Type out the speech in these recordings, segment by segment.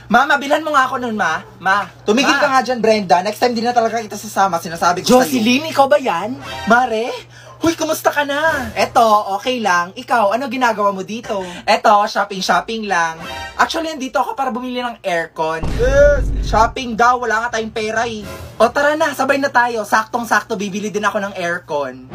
Ma, mabilan mo nga ako nun, ma. Ma. Tumigil ka nga dyan, Brenda. Next time di na talaga kita sasama. Sinasabi ko sa'yo. Jocelyn, ikaw ba yan? Mare? Huy, kumusta ka na? Eto, okay lang. Ikaw, ano ginagawa mo dito? Eto, shopping lang. Actually, nandito ako para bumili ng aircon. Yes! Shopping daw. Wala nga tayong pera eh. O tara na, sabay na tayo. Saktong-sakto, bibili din ako ng aircon.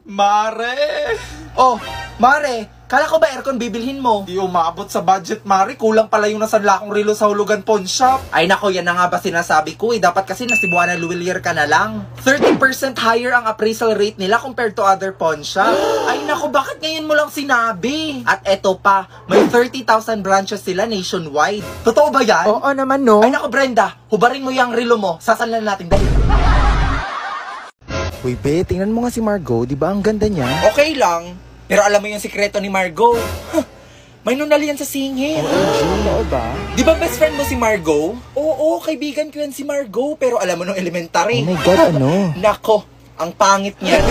Mare! Oh, Mare, kala ko ba aircon bibilhin mo? Di umabot sa budget, Mare. Kulang pala yung nasanla kong relo sa hulugan pawn shop. Ay nako, yan na nga ba sinasabi ko eh. Dapat kasi nasibuan na Luwilier ka na lang. 30% higher ang appraisal rate nila compared to other pawn shop. Ay nako, bakit ngayon mo lang sinabi? At eto pa, may 30,000 branches sila nationwide. Totoo ba yan? Oo naman, no? Ay nako, Brenda, hubarin mo yung relo mo. Sasanlan natin dahil. Uy, be, tingnan mo nga si Margot. Di ba ang ganda niya? Okay lang. Pero alam mo yung sikreto ni Margot? May nunal yan sa singit. Oo ba? Di ba best friend mo si Margot? Oo, kaibigan ko yan si Margot. Pero alam mo nung elementary. Oh my God, ano? Nako, ang pangit niya.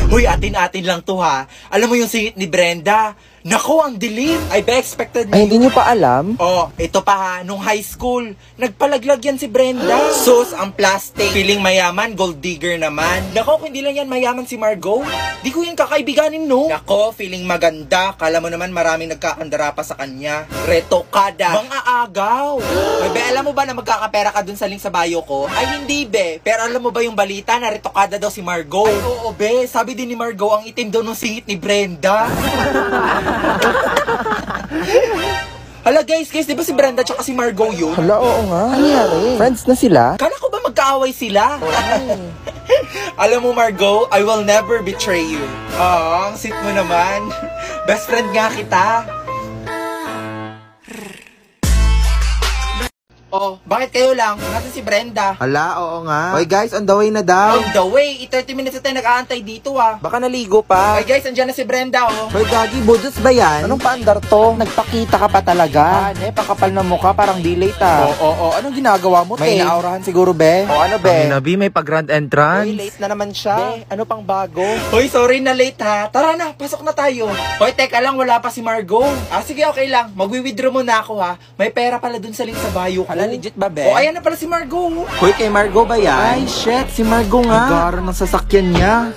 Huy, atin-atin lang to ha. Alam mo yung singit ni Brenda? Nako, ang dilim. I be expected Ay, hindi niyo pa alam? Oh, ito pa ha, nung high school, nagpalaglag yan si Brenda. Sus, ang plastic. Feeling mayaman, gold digger naman. Nako, kung hindi lang yan mayaman si Margot, di ko yan kakaibiganin, no? Nako, feeling maganda. Kala mo naman maraming nagkakandara pa sa kanya. Retokada. Mga agaw. Ay, be, alam mo ba na magkakapera ka dun sa link sa bio ko? Ay, hindi, be. Pero alam mo ba yung balita na retokada daw si Margot? Ay, oo, be. Sabi din ni Margot, ang itim daw nung singit ni Brenda. Hala guys, di ba si Brenda tsaka si Margot yun? Hala, oo nga. Nangyari? Friends na sila? Kala ko ba magkaaway sila? Alam mo Margot, I will never betray you. Ang sweet mo naman. Best friend nga kita. Oh, bakit kayo lang? Nasaan si Brenda? Hala, oo nga. Hoy guys, on the way na daw. On the way, 30 minutes na tayo nag-aantay dito ah. Baka naligo pa. Ay guys, andyan na si Brenda oh. Hoy Gagi, budos ba yan? Anong paandar to? Nagpakita ka pa talaga. Pakapal na mukha, parang delay ta. Oo. Anong ginagawa mo, May te? naurahan siguro, be. O ano, be? Nabi, may pag-grand entrance. Hoy, late na naman siya. Be, ano pang bago? Hoy, sorry na late ha. Tara na, pasok na tayo. Hoy, teka lang, wala pa si Margot. Sige, okay lang. Magwi-withdraw muna ako ha. May pera pala dun sa link sa bio ko. Hala, legit ba, be? Oh, ayan na pala si Margot. Hoy, kay Margot ba yan? Ay, shit, si Margot nga. Nagkaroon ng sasakyan niya.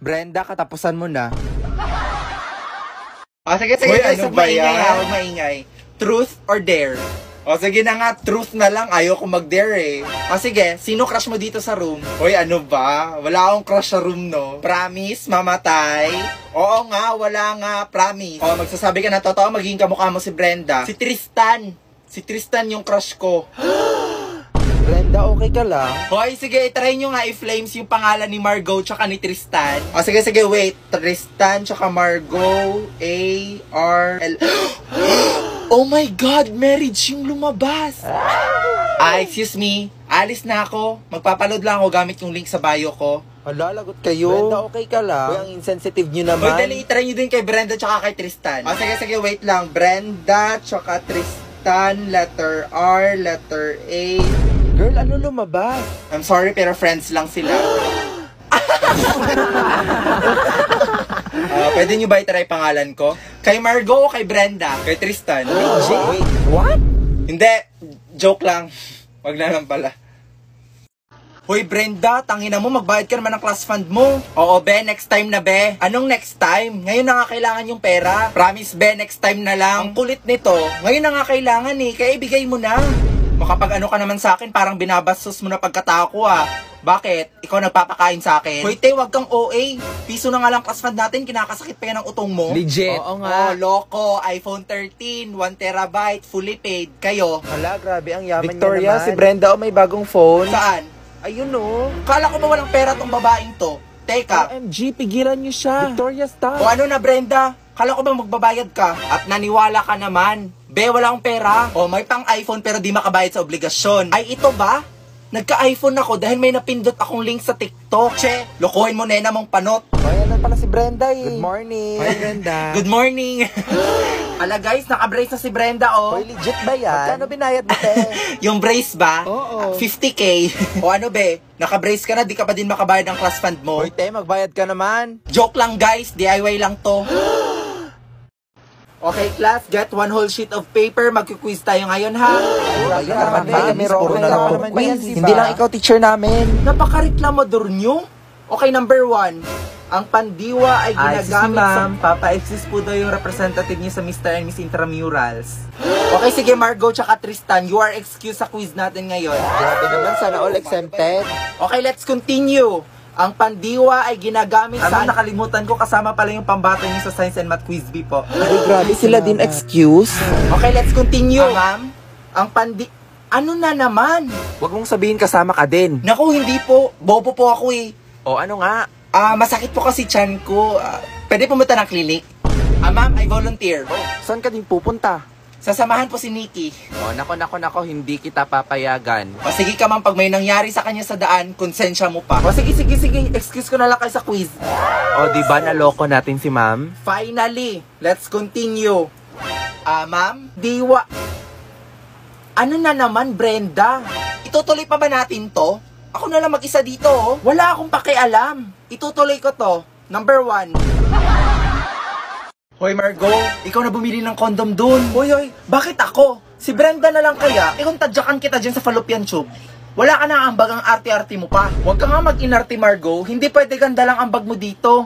Brenda, katapusan mo na. Sige, Hoy, guys, ano huwag ba maingay yan? ha, huwag maingay. Truth or dare? Sige na nga, truth na lang. Ayoko mag-dare eh. Sige, sino crush mo dito sa room? Hoy, ano ba? Wala akong crush sa room, no? Promise, mamatay? Oo nga, wala nga, promise. Magsasabi ka na totoo, magiging kamukha mo si Brenda. Si Tristan. Si Tristan yung crush ko. Brenda, okay ka lang? Hoy, sige, try nyo nga i-flames yung pangalan ni Margot tsaka ni Tristan. Sige, wait. Tristan tsaka Margot, A-R-L... Oh my God, marriage yung lumabas. Excuse me, alis na ako. Magpapaload lang ako gamit yung link sa bio ko. Hala, lagot kayo. Brenda, okay ka lang? Hoy, ang insensitive nyo naman. Hoy, dali, try nyo din kay Brenda tsaka kay Tristan. Sige, wait lang. Brenda tsaka Tristan, letter R, letter A. Girl, ano lumabas? I'm sorry, pero friends lang sila. Pwede nyo ba i-try pangalan ko? Kay Margot o kay Brenda? Kay Tristan? Wait, what? Hindi, joke lang. Wag na lang pala. Hoy Brenda, tangina mo, magbayad ka naman ng class fund mo. Oo be, next time na be. Anong next time? Ngayon na nga kailangan yung pera. Promise be, next time na lang. Ang kulit nito, ngayon na nga kailangan eh, kaya ibigay mo na. Makapag ano ka naman sa akin, parang binabastos mo na pagkatao ko ah. Bakit? Ikaw nagpapakain sa akin? Hoy te, wag kang OA. Piso na nga lang class fund natin, kinakasakit pa yan ang utong mo. Legit. Oo nga. Loko, iPhone 13, 1 terabyte, fully paid. Kayo? Hala, grabe ang yaman Victoria, niya naman. si Brenda may bagong phone. Saan? Ayun o. Kala ko ba walang pera tong babaeng to? Teka. OMG, pigilan niyo siya. Victoria, stop. O ano na Brenda? Kala ko ba magbabayad ka? At naniwala ka naman. Be, wala akong pera. O may pang iPhone pero di makabayad sa obligasyon. Ay ito ba? Nagka-iPhone ako dahil may napindot akong link sa TikTok. Che, lokohin mo nena mong panot. Ayan na pala si Brenda eh. Good morning. Hi Brenda. Good morning. Ala guys, naka-brace na si Brenda oh. Hoy, legit ba yan? Magkano binayad mo, te? Yung brace ba? Oo. 50k. O ano be, naka-brace ka na, di ka pa din makabayad ng class fund mo. Hoy, te, magbayad ka naman. Joke lang guys, DIY lang to. Okay, class, get one whole sheet of paper. Magki-quiz tayo ngayon, ha? Hindi lang ikaw teacher namin. Napaka-reklamador nyo. Okay, number 1. Ang pandiwa ay ginagamit sa... Papa-exist po daw yung representative niya sa Mr. and Miss Intramurals. Okay, sige, Margo tsaka Tristan. You are excused sa quiz natin ngayon. Grabe naman, sana all exempted. Okay, let's continue. Ang pandiwa ay ginagamit sa... Nakalimutan ko, kasama pala yung pambata niyo sa Science and Math Quiz B po. Ay, grabe sila din excuse. Okay, let's continue. Ma'am, ang Ano na naman? Huwag mong sabihin kasama ka din. Naku, hindi po. Bobo po ako eh. O ano nga? Masakit po kasi tiyan ko. Pwede pumunta ng klinik? Ma'am, I volunteer. Saan ka din pupunta? Sasamahan po si Nikki. O nako, hindi kita papayagan. O sige ka ma'am, pag may nangyari sa kanya sa daan, konsensya mo pa. O sige. Excuse ko na lang kayo sa quiz. O diba naloko natin si ma'am? Finally, let's continue. Ma'am, diwa. Ano na naman, Brenda? Itutuloy pa ba natin to? Ako na lang mag-isa dito, oh. Wala akong pakialam. Itutuloy ko to. Number 1. Hoy, Margo, ikaw na bumili ng condom dun. Hoy, bakit ako? Si Brenda na lang kaya? Kung tadyakan kita dyan sa fallopian tube. Wala ka na ambag ang arte-arte mo pa. Huwag ka nga mag-inarte, Margo. Hindi pwede ganda lang ambag mo dito.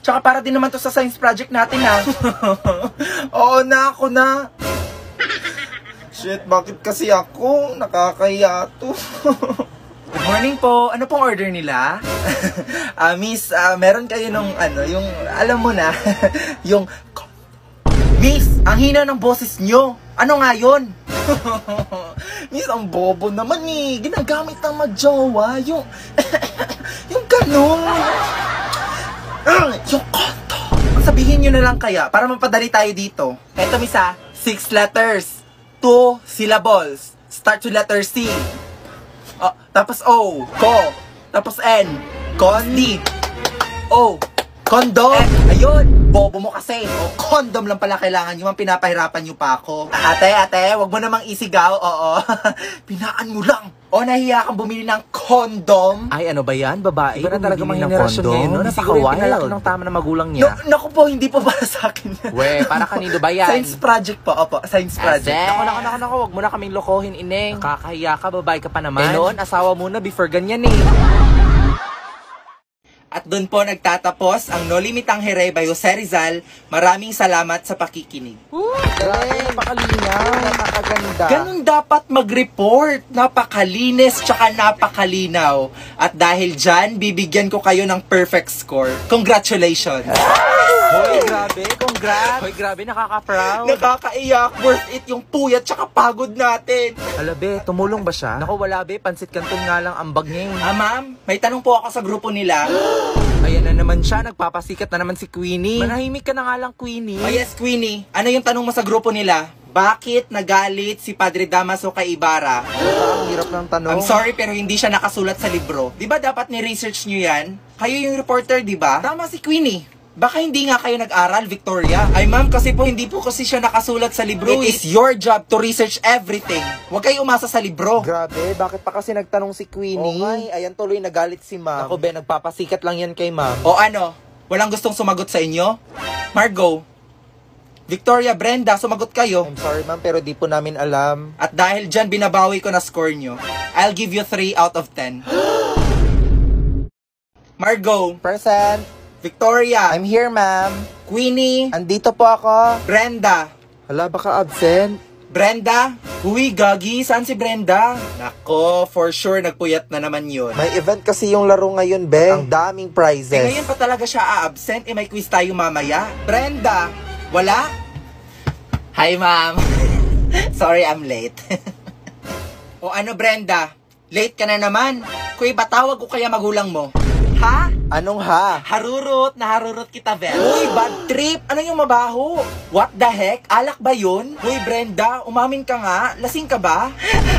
Tsaka para din naman to sa science project natin, ha? Oo na, ako na. Shit, bakit kasi ako? Nakakahiya to. Good morning po. Ano pong order nila? Miss, meron kayo nung yung, alam mo na, yung... Miss, ang hina ng boses nyo. Ano nga yun? Miss, ang bobo naman eh. Ginagamit ng magjowa. Yung... yung ganun. Yung konto. Sabihin nyo na lang kaya para mapadali tayo dito. Eto, Miss, 6 letters. 2 syllables. Start with letter C. Tapos O, ko. Tapos N, kondi. O, kondom. Ayun, bobo mo kasi. O, kondom lang pala kailangan nyo. Pinapahirapan nyo pa ako. Ate, wag mo namang isigaw. Oo. Pinaan mo lang. O, nahiya kang bumili ng kondom. Ay, ano ba yan? Babae? Iba na talaga bumibili ng mahenerasyon kondom? ngayon, no? Siguro yung Napaka-wild. pinalaki ng tama na magulang niya. Naku po, hindi po para sa akin. We, para kanino ba yan? Science project po. Opo, science project. Nako, wag mo na kaming lokohin, ineng. Nakakahiya ka, babae ka pa naman. Noon, asawa muna before ganyan eh. At doon po nagtatapos ang No Limitang Here by Jose Rizal. Maraming salamat sa pakikinig. Grabe, napakalinaw, napakaganda. Ganun dapat mag-report. Napakalinis tsaka napakalinaw. At dahil dyan, bibigyan ko kayo ng perfect score. Congratulations! Hoy, grabe, congrats! Hoy, grabe, nakaka-proud. Nakakaiyak. Worth it yung puyat tsaka pagod natin. Alabe, tumulong ba siya? Naku, wala be, pansit canton nga lang ang bag niya. Ma'am, may tanong po ako sa grupo nila. Ayan na naman siya, nagpapasikat na naman si Queenie. Manahimik ka na nga lang, Queenie. Oh yes, Queenie. Ano yung tanong mo sa grupo nila? Bakit nagalit si Padre Damaso kay Ibarra? Ang hirap ng tanong. I'm sorry pero hindi siya nakasulat sa libro. Di ba dapat ni-research nyo yan? Kayo yung reporter, di ba? Tama si Queenie. Baka hindi nga kayo nag-aral, Victoria. Ay ma'am, kasi po hindi po kasi siya nakasulat sa libro. It is your job to research everything. Huwag kayo umasa sa libro. Grabe, bakit pa kasi nagtanong si Queenie? Oo nga, ayan tuloy nagalit si ma'am. Ako be, nagpapasikat lang yan kay ma'am. O ano? Walang gustong sumagot sa inyo? Margo, Victoria, Brenda, sumagot kayo. I'm sorry ma'am, pero di po namin alam. At dahil dyan, binabawi ko na score nyo. I'll give you 3 out of 10. Margo, Present. Victoria, I'm here ma'am. Queenie, Andito po ako. Brenda. Hala, baka absent. Brenda? Uy, gagi, saan si Brenda? Nako, for sure, nagpuyat na naman yun. May event kasi yung laro ngayon, be. Ang daming prizes. Ngayon pa talaga siya a-absent, may quiz tayo mamaya. Brenda, wala? Hi, ma'am. Sorry, I'm late. O ano, Brenda? Late ka na naman. Kuy, batawag ko kaya magulang mo? Ha? Anong ha? Naharurot kita, Vel. Uy, bad trip. Ano yung mabaho? What the heck? Alak ba yun? Uy, Brenda, umamin ka nga. Lasing ka ba?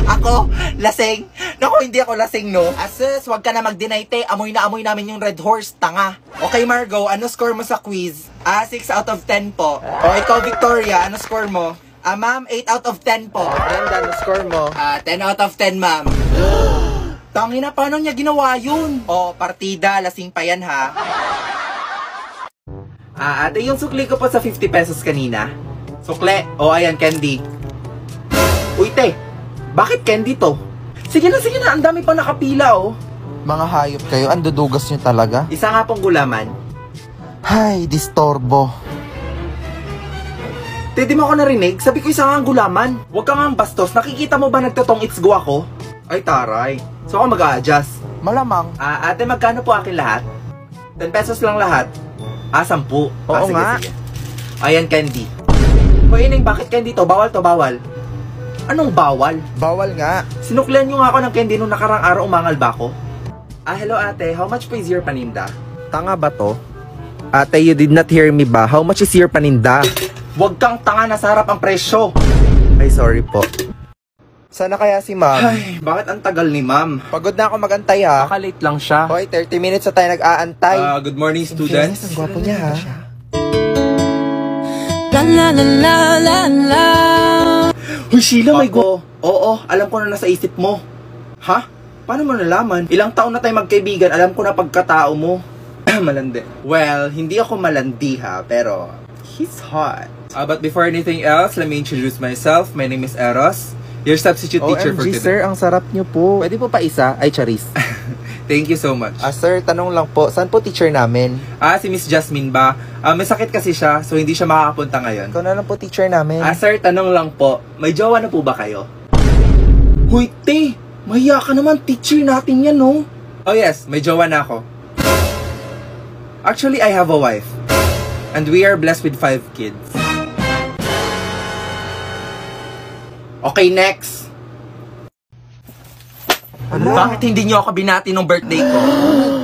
Ako? Lasing? Naku, hindi ako lasing, no? Asus, wag ka na mag-deny, te. Amoy na amoy namin yung Red Horse, tanga. Okay, Margo, ano score mo sa quiz? 6 out of 10 po. O, ikaw, Victoria, ano score mo? Ma'am, 8 out of 10 po. Brenda, ano score mo? 10 out of 10, ma'am. Tangina, paano niya ginawa yun? O, partida, lasing pa yan, ha? Ate, yung sukli ko po sa 50 pesos kanina. Sukle. O, ayan, candy. Uy, te. Bakit candy to? Sige na, ang dami pa nakapila, oh. Mga hayop kayo, ang dudugas nyo talaga. Isa nga pong gulaman. Hay, distorbo. Te, di mo ako narinig? Sabi ko isa nga ang gulaman. Huwag ka nga ang bastos. Nakikita mo ba nagtotong it's go ako? Ay, taray. So ako mag-a-adjust. Malamang. Ate, magkano po akin lahat? 10 pesos lang lahat. 10. Oo sige, nga. sige. Ayan, candy. Hoy, Ining, bakit candy to? Bawal to, bawal. Anong bawal? Bawal nga. Sinuklian nyo nga ako ng candy nung nakarang araw, umangal ba ako? Hello ate, how much po is your paninda? Tanga ba to? Ate, you did not hear me ba? How much is your paninda? Huwag kang tanga, nasa harap ang presyo. Ay, sorry po. Sana kaya si ma'am? Ay, bakit ang tagal ni ma'am? Pagod na ako magantay ha. Baka late lang siya. Hoy, 30 minutes na tayo nag-aantay. Good morning, students. Ang gwapo niya ha. Uy, Sheila, may Oo, alam ko na nasa isip mo. Ha? Paano mo nalaman? Ilang taon na tayo magkaibigan, alam ko na pagkatao mo. Malandi. Well, hindi ako malandi ha, pero he's hot. But before anything else, let me introduce myself. My name is Eros, your substitute teacher for OMG, today. sir, ang sarap niyo po. Pwede po pa isa? Ay, charis. Thank you so much. Sir, tanong lang po, saan po teacher namin? Si Miss Jasmine ba? May sakit kasi siya, so hindi siya makakapunta ngayon. Ikaw na lang po teacher namin. Sir, tanong lang po, may jowa na po ba kayo? Huy, te! Mahiya ka naman, teacher natin yan, no? Oh yes, may jowa na ako. Actually, I have a wife. And we are blessed with 5 kids. Okay, next! Bakit hindi niyo ako binati nung birthday ko?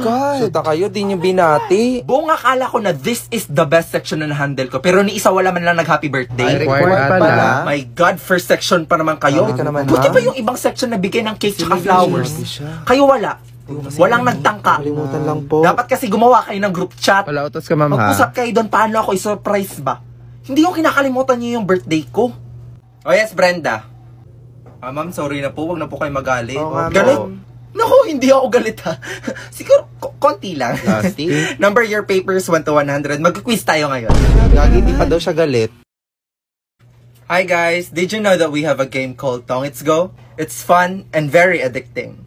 God. Suta kayo, di niyo binati. Buong akala ko na this is the best section na handle ko. Pero ni isa wala man lang nag-happy birthday. Ay, required pala. My God, first section pa naman kayo. Grabe ka naman, Buti ha? pa yung ibang section na bigay ng cake tsaka flowers. Kayo wala. Walang nagtangka. Kalimutan lang po. Dapat kasi gumawa kayo ng group chat. Wala utos ka, ma'am, ha? Mag-usap kayo doon paano ako i-surprise ba. Hindi ko kinakalimutan niyo yung birthday ko. Oh yes, Brenda. Ma'am, sorry na po. Wag na po kayo magalit. Oo nga, Galit? ma'am. Naku, hindi ako galit ha. Siguro, konti lang. Plastic? Number your papers 1 to 100. Mag-quiz tayo ngayon. Gagi, di pa daw siya galit. Hi guys, did you know that we have a game called Tongits Go? It's fun and very addicting.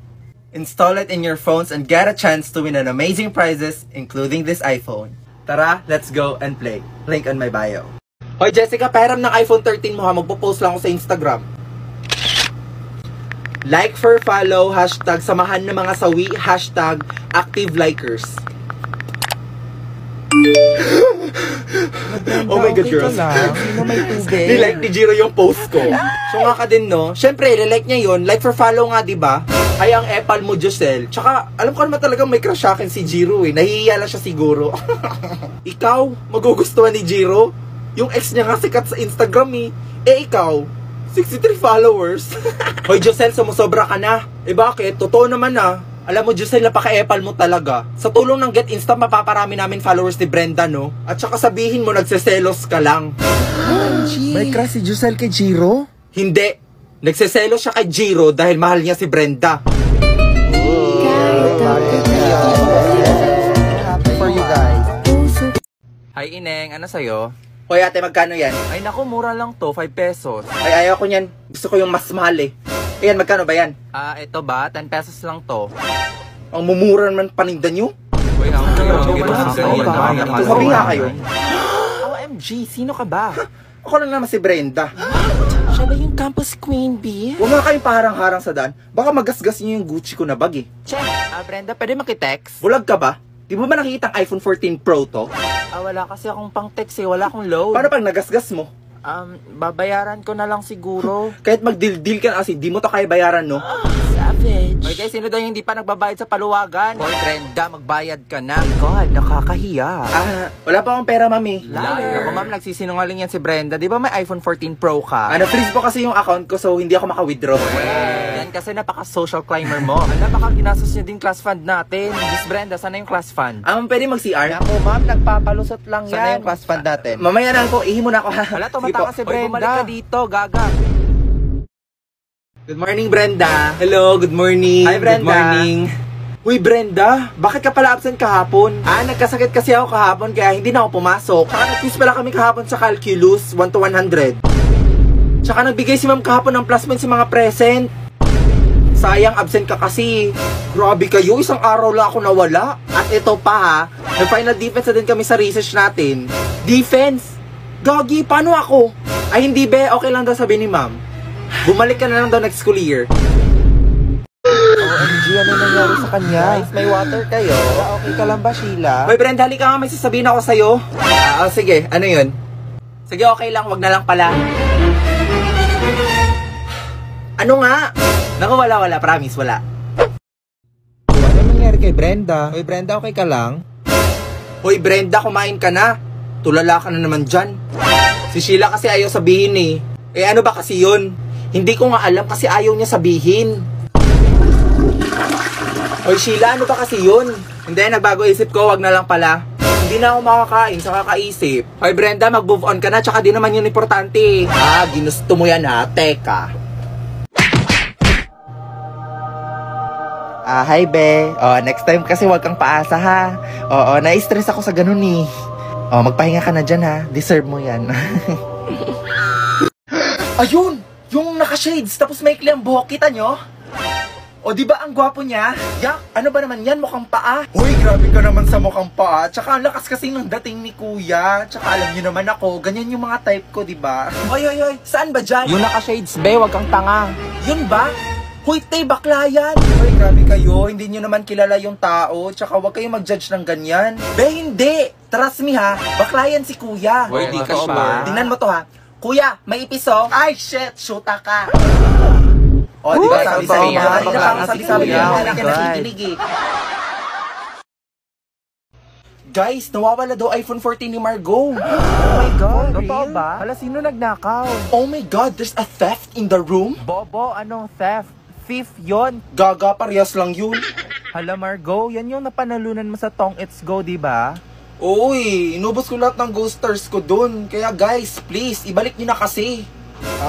Install it in your phones and get a chance to win an amazing prizes, including this iPhone. Tara, let's go and play. Link on my bio. Hoy Jessica, pahiram ng iPhone 13 mo ha. Magpo-post lang ako sa Instagram. Like for follow, hashtag samahan ng mga sawi, hashtag active likers. Oh my God, girls. Sino may tubig? Nilike ni Jiro yung post ko. So nga ka din, no? Siyempre, nilike niya yun. Like for follow nga, di ba? Ay, ang epal mo, Josel. Tsaka, alam ko naman talagang may crush sa akin si Jiro eh. Nahihiya lang siya siguro. Ikaw, magugustuhan ni Jiro? Yung ex niya nga sikat sa Instagram eh. Eh, ikaw, 63 followers. Hoy, Josel, sumusobra ka na. Eh, bakit? Totoo naman ah. Alam mo, Josel, napaka-epal mo talaga. Sa tulong ng Get Insta, mapaparami namin followers ni Brenda, no? At saka sabihin mo, nagseselos ka lang. May crush si Giselle kay Jiro? Hindi. Nagseselos siya kay Jiro dahil mahal niya si Brenda. Happy for you guys. Hi, Ineng. Ano sa'yo? Hoy ate, magkano yan? Ay, naku, mura lang to. 5 pesos. Ay, ayaw ko niyan. Gusto ko yung mas mahal eh. Ayan, magkano ba yan? Ito ba? 10 pesos lang to. Ang mumura naman paninda nyo. Uy, Sabi nga kayo. OMG, sino ka ba? Ako lang naman si Brenda. Siya ba yung campus queen bee? Huwag nga kayong paharang-harang sa daan. Baka magasgas niyo yung Gucci ko na bag eh. Che, Brenda, pwede makitext? Bulag ka ba? Di mo ba nakikita ang iPhone 14 Pro to? Wala kasi akong pang text eh. Wala akong load. Paano pag nagasgas mo? Babayaran ko na lang siguro. Kahit magdildil ka na kasi di mo to kaya bayaran, no? Savage. Okay, guys, sino daw yung hindi pa nagbabayad sa paluwagan? Hoy, Brenda, magbayad ka na. God, nakakahiya. Wala pa akong pera, mami. Ako, ma'am, nagsisinungaling yan si Brenda. Di ba may iPhone 14 Pro ka? Na-freeze po kasi yung account ko so hindi ako maka-withdraw. Yan kasi napaka-social climber mo. Ala, baka ginastos niya din class fund natin. Miss Brenda, sana yung class fund? Pwede mag-CR? Ako, ma'am, nagpapalusot lang yan. Sana yung class fund natin. Mamaya na po, ihi muna ako ha. Wala, tumatawa si Brenda. Hoy, bumalik ka dito, gaga. Good morning, Brenda. Hello, good morning. Hi, Brenda. Good morning. Uy, Brenda, bakit ka pala absent kahapon? Nagkasakit kasi ako kahapon kaya hindi na ako pumasok. Tsaka nag-quiz pala kami kahapon sa calculus, 1 to 100. Tsaka nagbigay si ma'am kahapon ng plus points sa mga present. Sayang, absent ka kasi. Grabe kayo, isang araw lang ako nawala. At ito pa ha, nag-final defense na din kami sa research natin. Defense? Gagi, paano ako? Ay hindi be, okay lang daw sabi ni ma'am. Bumalik ka na lang daw next school year. OMG, ano nangyari sa kanya? Guys, may water kayo. Okay ka lang ba, Sheila? Hoy, Brenda, halika nga, may sasabihin ako sa'yo. Sige, ano yun? Sige, okay lang, wag na lang pala. Ano nga? Naku, wala, promise, wala. Ano nangyari kay Brenda? Hoy, Brenda, okay ka lang? Hoy, Brenda, kumain ka na. Tulala ka na naman dyan. Si Sheila kasi ayaw sabihin eh. Ano ba kasi yun? Hindi ko nga alam kasi ayaw niya sabihin. Hoy, Sheila, ano ba kasi yun? Hindi, nagbago isip ko, wag na lang pala. Hindi na ako makakain sa kakaisip. Hoy, Brenda, mag-move on ka na, tsaka di naman yun importante. Ginusto mo yan ha, teka. Hi, be. Next time kasi wag kang paasa, ha? Na-stress ako sa ganun, eh. Magpahinga ka na dyan, ha? Deserve mo yan. Ayun! Yung naka-shades, tapos maikli ang buhok, kita nyo? O di ba ang gwapo niya? Yak, ano ba naman yan? Mukhang paa? Uy, grabe ka naman sa mukhang paa. Tsaka ang lakas kasi ng dating ni kuya. Tsaka alam niyo naman ako, ganyan yung mga type ko, di ba? Hoy, saan ba dyan? Yung naka-shades, be, wag kang tanga. Yun ba? Huy, te, bakla yan! Hoy, grabe kayo, hindi nyo naman kilala yung tao, tsaka huwag kayong mag-judge ng ganyan. Be, hindi! Trust me ha, bakla yan si kuya. Hoy, di ka sure? Tingnan mo to ha. Kuya, may ipiso? Ay, shit, shoota ka! O, di ba sabi-sabi bakla na? Hindi na na si sabi-sabi kuya. na, hindi Oh ka my nakikinig eh. Guys, nawawala daw iPhone 14 ni Margot. Oh my God, Totoo real? ba? Hala, sino nagnakaw? Oh my God, there's a theft in the room? Bobo, anong theft? Thief yon. Gaga, parehas lang yun. Hala, Margo, yan yung napanalunan mo sa Tong It's Go, di ba? Uy, inubos ko lahat ng ghosters ko dun. Kaya guys, please, ibalik nyo na kasi.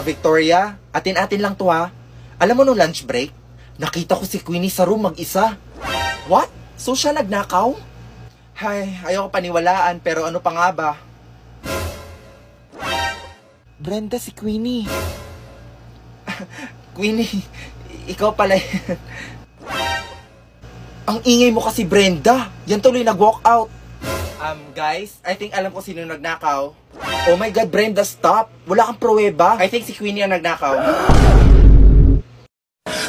Victoria, atin-atin lang to ha. Alam mo nung lunch break, nakita ko si Queenie sa room mag-isa. What? So siya nagnakaw? Hay, ayaw ko paniwalaan, pero ano pa nga ba? Brenda, si Queenie. Queenie, ikaw pala. Ang ingay mo kasi, Brenda. Yan tuloy nag-walk out. Guys, I think alam ko sino nagnakaw. Oh my God, Brenda, stop. Wala kang pruweba. I think si Queenie ang nagnakaw.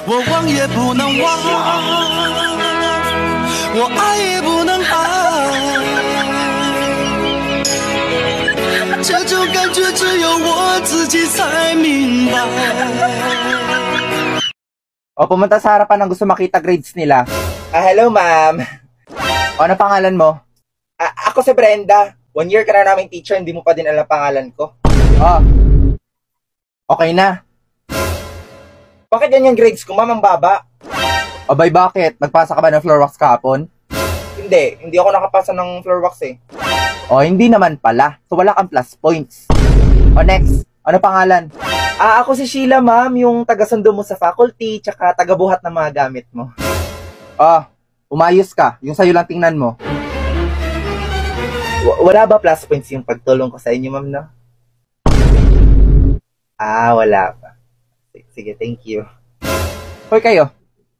我忘也不能忘，我爱也不能爱，这种感觉只有我自己才明白。 Pumunta sa harapan ng gusto makita grades nila. Hello, ma'am. Ano pangalan mo? Ako si Brenda. 1 year ka na naming teacher, hindi mo pa din alam pangalan ko. Okay na. Bakit yan yung grades ko, ma'am? Ang baba. Abay, bakit? Nagpasa ka ba ng floor wax kahapon? Hindi ako nakapasa ng floor wax eh. Hindi naman pala. So, wala kang plus points. Next. Ano pangalan? Ako si Sheila, ma'am, yung taga-sundo mo sa faculty, tsaka taga-buhat ng mga gamit mo. Umayos ka. Yung sa'yo lang tingnan mo. Wala ba plus points yung pagtulong ko sa inyo, ma'am, no? Wala pa. Sige, thank you. Hoy kayo,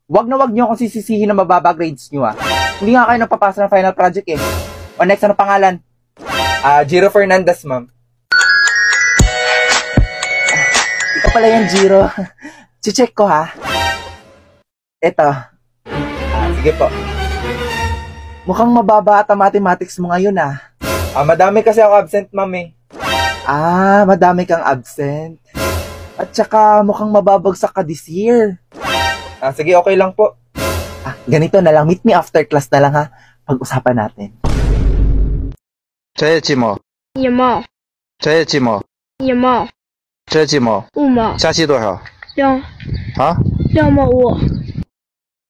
wag na wag niyo akong sisisihin na mababa grades niyo Hindi nga kayo nagpapasa ng final project eh. Next, ano pangalan? Jiro Fernandez, ma'am. Ikaw pala yan, Jiro. Check ko ha. Eto. Sige po. Mukhang mababa ata mathematics mo ngayon Madami kasi ako absent, ma'am eh. Madami kang absent. At saka mukhang mababagsak ka this year. Sige, okay lang po. Ganito na lang. Meet me after class na lang ha. Pag-usapan natin. 这些期末，一毛这些期末，一毛这些期末， 5毛加期多少？ 2毛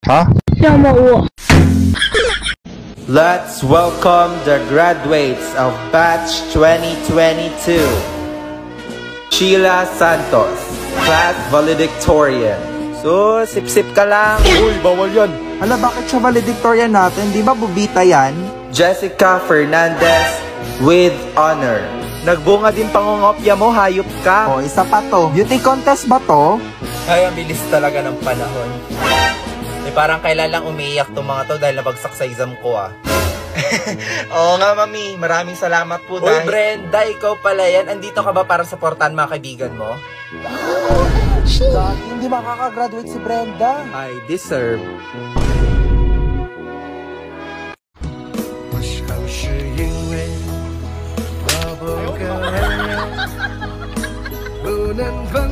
5 2毛5。 Let's welcome the graduates of batch 2022. Sheila Santos, class valedictorian. So, sip-sip ka lang. Uy, bawal yan. Hala, bakit siya valedictorian natin? Di ba bubita yan? Jessica Fernandez with honor. Nagbunga din pangungopya mo, hayop ka. O, isa pa to. Beauty contest ba to? Ay, ang bilis talaga ng panahon. Parang kailan lang umiiyak tong mga to dahil nabagsak sa exam ko Oo nga, mami. Maraming salamat po dahil... Uy, Brenda, ikaw pala yan. Andito ka ba para supportan mga kaibigan mo? Dati, hindi makakagraduate si Brenda. I deserve. 我想是因为我不够温柔，不能放